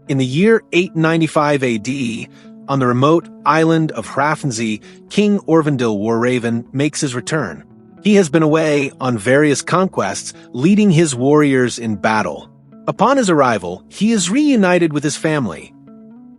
In the year 895 AD, on the remote island of Hrafnsey, King Orvandil Warraven makes his return. He has been away on various conquests, leading his warriors in battle. Upon his arrival, he is reunited with his family,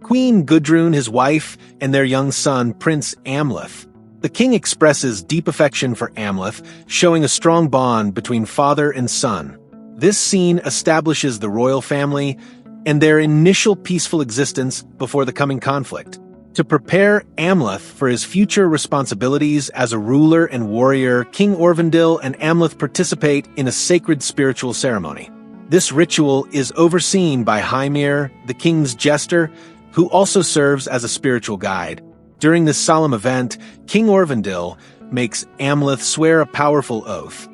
Queen Gudrun, his wife, and their young son, Prince Amleth. The king expresses deep affection for Amleth, showing a strong bond between father and son. This scene establishes the royal family and their initial peaceful existence before the coming conflict. To prepare Amleth for his future responsibilities as a ruler and warrior, King Orvandil and Amleth participate in a sacred spiritual ceremony. This ritual is overseen by Hymir, the king's jester, who also serves as a spiritual guide. During this solemn event, King Orvandil makes Amleth swear a powerful oath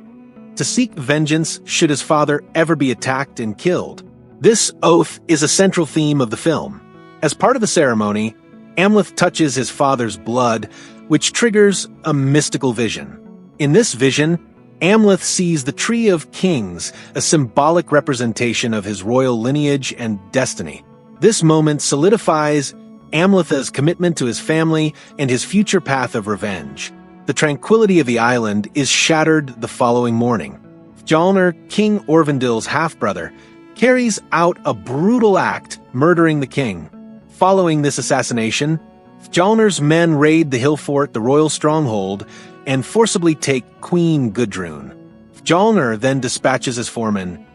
to seek vengeance should his father ever be attacked and killed. This oath is a central theme of the film. As part of the ceremony, Amleth touches his father's blood, which triggers a mystical vision. In this vision, Amleth sees the Tree of Kings, a symbolic representation of his royal lineage and destiny. This moment solidifies Amleth's commitment to his family and his future path of revenge. The tranquility of the island is shattered the following morning. Fjalnir, King Orvandil's half-brother, carries out a brutal act, murdering the king. Following this assassination, Fjalnir's men raid the hill fort, the royal stronghold, and forcibly take Queen Gudrun. Fjalnir then dispatches his foreman,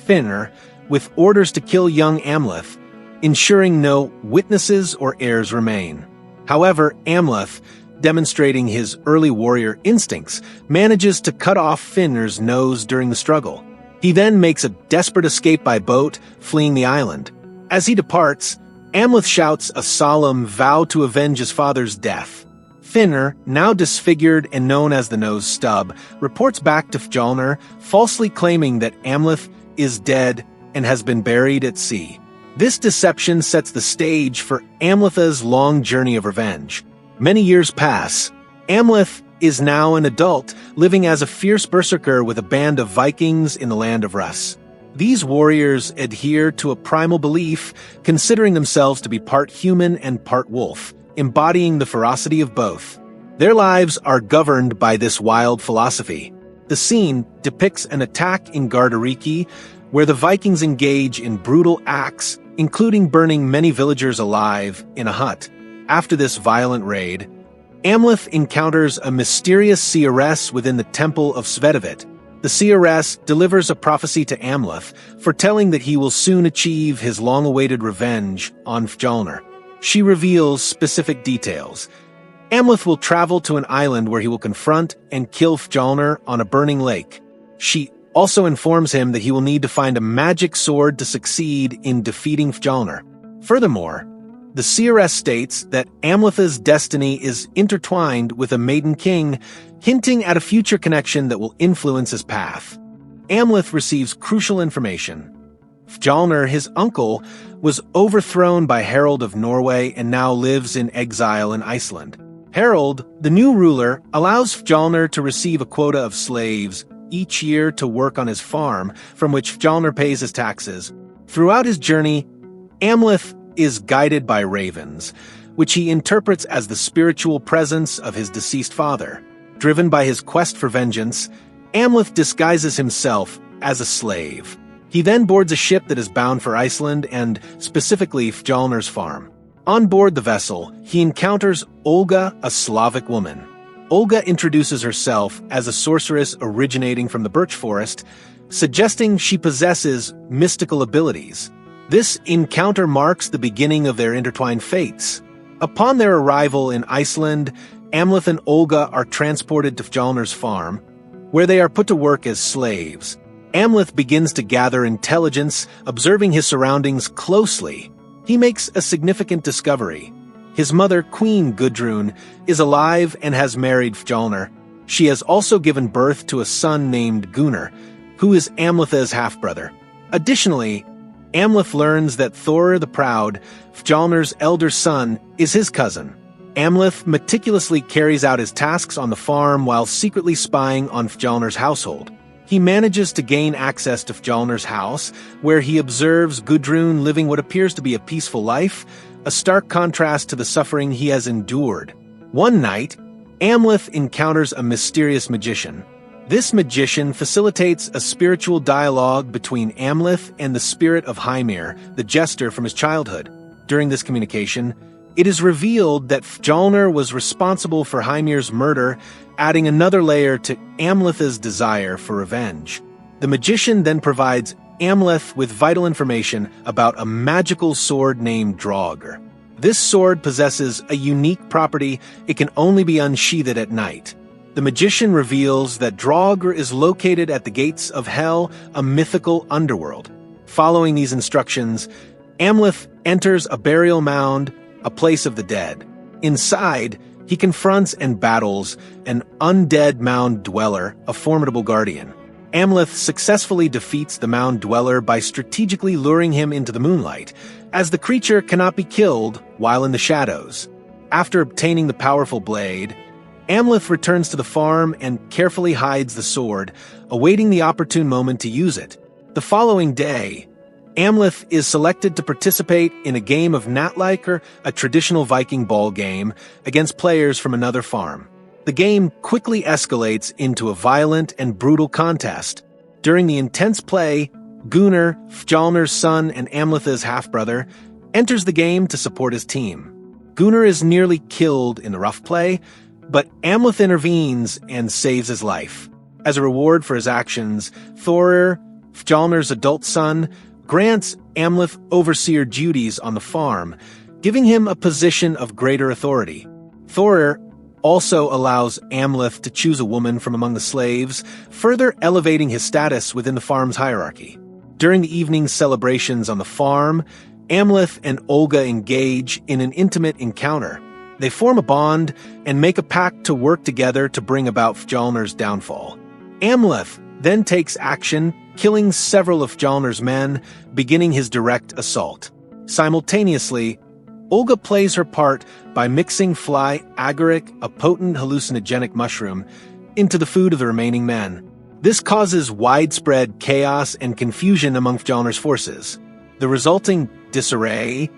Finnr, with orders to kill young Amleth, ensuring no witnesses or heirs remain. However, Amleth, demonstrating his early warrior instincts, manages to cut off Finnr's nose during the struggle. He then makes a desperate escape by boat, fleeing the island. As he departs, Amleth shouts a solemn vow to avenge his father's death. Finnr, now disfigured and known as the Nose Stub, reports back to Fjalnir, falsely claiming that Amleth is dead and has been buried at sea. This deception sets the stage for Amleth's long journey of revenge. Many years pass. Amleth is now an adult, living as a fierce berserker with a band of Vikings in the land of Rus. These warriors adhere to a primal belief, considering themselves to be part human and part wolf, embodying the ferocity of both. Their lives are governed by this wild philosophy. The scene depicts an attack in Gardariki, where the Vikings engage in brutal acts, including burning many villagers alive in a hut. After this violent raid, Amleth encounters a mysterious seeress within the Temple of Svedivit. The seeress delivers a prophecy to Amleth, foretelling that he will soon achieve his long-awaited revenge on Fjalnir. She reveals specific details. Amleth will travel to an island where he will confront and kill Fjalnir on a burning lake. She also informs him that he will need to find a magic sword to succeed in defeating Fjalnir. Furthermore, the seeress states that Amleth's destiny is intertwined with a maiden king, hinting at a future connection that will influence his path. Amleth receives crucial information. Fjalnir, his uncle, was overthrown by Harald of Norway and now lives in exile in Iceland. Harald, the new ruler, allows Fjalnir to receive a quota of slaves each year to work on his farm, from which Fjalnir pays his taxes. Throughout his journey, Amleth is guided by ravens, which he interprets as the spiritual presence of his deceased father. Driven by his quest for vengeance, Amleth disguises himself as a slave. He then boards a ship that is bound for Iceland and, specifically, Fjalnir's farm. On board the vessel, he encounters Olga, a Slavic woman. Olga introduces herself as a sorceress originating from the birch forest, suggesting she possesses mystical abilities. This encounter marks the beginning of their intertwined fates. Upon their arrival in Iceland, Amleth and Olga are transported to Fjalnir's farm, where they are put to work as slaves. Amleth begins to gather intelligence, observing his surroundings closely. He makes a significant discovery. His mother, Queen Gudrun, is alive and has married Fjalnir. She has also given birth to a son named Gunnar, who is Amleth's half-brother. Additionally, Amleth learns that Thor the Proud, Fjalnir's elder son, is his cousin. Amleth meticulously carries out his tasks on the farm while secretly spying on Fjalnir's household. He manages to gain access to Fjolnir's house, where he observes Gudrun living what appears to be a peaceful life, a stark contrast to the suffering he has endured. One night, Amleth encounters a mysterious magician. This magician facilitates a spiritual dialogue between Amleth and the spirit of Hymir, the jester from his childhood. During this communication, it is revealed that Fjolnir was responsible for Hymir's murder, adding another layer to Amleth's desire for revenge. The magician then provides Amleth with vital information about a magical sword named Draugr. This sword possesses a unique property: it can only be unsheathed at night. The magician reveals that Draugr is located at the gates of Hell, a mythical underworld. Following these instructions, Amleth enters a burial mound, a place of the dead. Inside, he confronts and battles an undead mound dweller, a formidable guardian. Amleth successfully defeats the mound dweller by strategically luring him into the moonlight, as the creature cannot be killed while in the shadows. After obtaining the powerful blade, Amleth returns to the farm and carefully hides the sword, awaiting the opportune moment to use it. The following day, Amleth is selected to participate in a game of Natleiker, a traditional Viking ball game, against players from another farm. The game quickly escalates into a violent and brutal contest. During the intense play, Gunnar, Fjolnir's son and Amleth's half-brother, enters the game to support his team. Gunnar is nearly killed in the rough play, but Amleth intervenes and saves his life. As a reward for his actions, Thorir, Fjolnir's adult son, grants Amleth overseer duties on the farm, giving him a position of greater authority. Thorir also allows Amleth to choose a woman from among the slaves, further elevating his status within the farm's hierarchy. During the evening's celebrations on the farm, Amleth and Olga engage in an intimate encounter. They form a bond and make a pact to work together to bring about Fjolnir's downfall. Amleth then takes action, killing several of Fjolnir's men, beginning his direct assault. Simultaneously, Olga plays her part by mixing fly agaric, a potent hallucinogenic mushroom, into the food of the remaining men. This causes widespread chaos and confusion among Fjolnir's forces. The resulting disarray,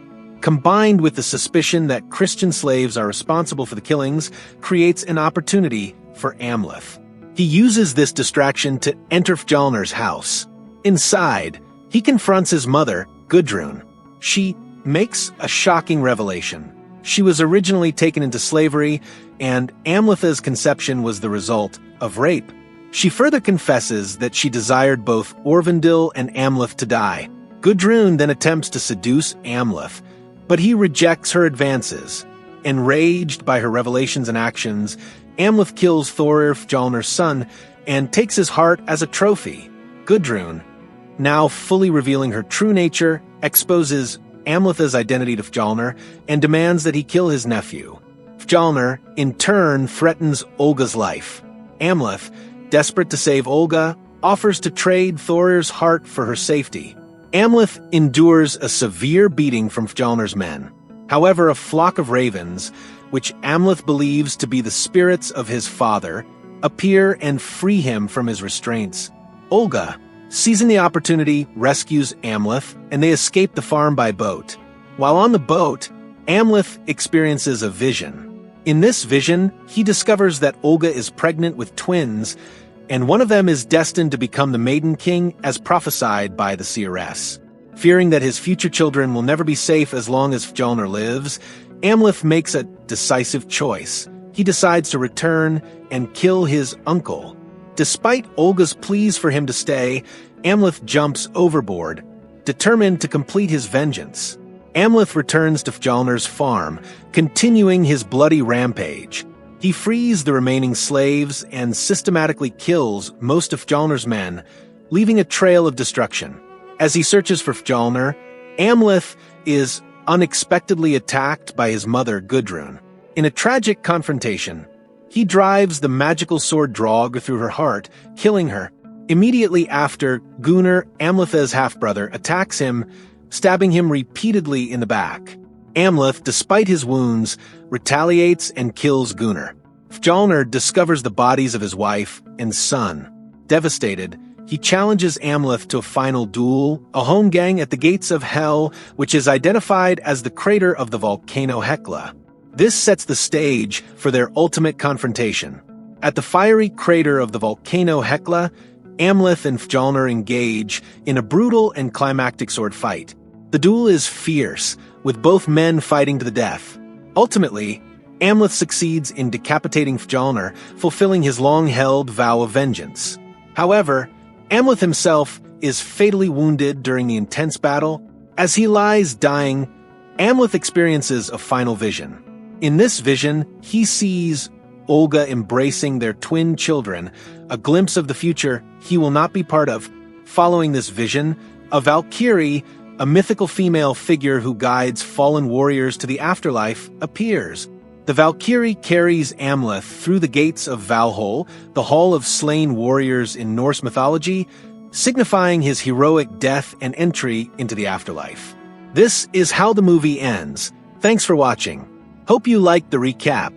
combined with the suspicion that Christian slaves are responsible for the killings, creates an opportunity for Amleth. He uses this distraction to enter Fjolnir's house. Inside, he confronts his mother, Gudrun. She makes a shocking revelation. She was originally taken into slavery, and Amleth's conception was the result of rape. She further confesses that she desired both Orvandil and Amleth to die. Gudrun then attempts to seduce Amleth, but he rejects her advances. Enraged by her revelations and actions, Amleth kills Thorir, Fjolnir's son, and takes his heart as a trophy. Gudrun, now fully revealing her true nature, exposes Amleth's identity to Fjolnir and demands that he kill his nephew. Fjolnir, in turn, threatens Olga's life. Amleth, desperate to save Olga, offers to trade Thorir's heart for her safety. Amleth endures a severe beating from Fjolnir's men. However, a flock of ravens, which Amleth believes to be the spirits of his father, appear and free him from his restraints. Olga, seizing the opportunity, rescues Amleth, and they escape the farm by boat. While on the boat, Amleth experiences a vision. In this vision, he discovers that Olga is pregnant with twins, and one of them is destined to become the Maiden King as prophesied by the seeress. Fearing that his future children will never be safe as long as Fjolnir lives, Amleth makes a decisive choice. He decides to return and kill his uncle. Despite Olga's pleas for him to stay, Amleth jumps overboard, determined to complete his vengeance. Amleth returns to Fjolnir's farm, continuing his bloody rampage. He frees the remaining slaves and systematically kills most of Fjolnir's men, leaving a trail of destruction. As he searches for Fjolnir, Amleth is unexpectedly attacked by his mother, Gudrun. In a tragic confrontation, he drives the magical sword Draugr through her heart, killing her. Immediately after, Gunnar, Amleth's half-brother, attacks him, stabbing him repeatedly in the back. Amleth, despite his wounds, retaliates and kills Gunnar. Fjolnir discovers the bodies of his wife and son. Devastated, he challenges Amleth to a final duel, a holmgang at the gates of Hell, which is identified as the crater of the volcano Hekla. This sets the stage for their ultimate confrontation. At the fiery crater of the volcano Hekla, Amleth and Fjolnir engage in a brutal and climactic sword fight. The duel is fierce, with both men fighting to the death. Ultimately, Amleth succeeds in decapitating Fjolnir, fulfilling his long-held vow of vengeance. However, Amleth himself is fatally wounded during the intense battle. As he lies dying, Amleth experiences a final vision. In this vision, he sees Olga embracing their twin children, a glimpse of the future he will not be part of. Following this vision, a Valkyrie, a mythical female figure who guides fallen warriors to the afterlife, appears. The Valkyrie carries Amleth through the gates of Valhall, the Hall of Slain Warriors in Norse mythology, signifying his heroic death and entry into the afterlife. This is how the movie ends. Thanks for watching. Hope you liked the recap.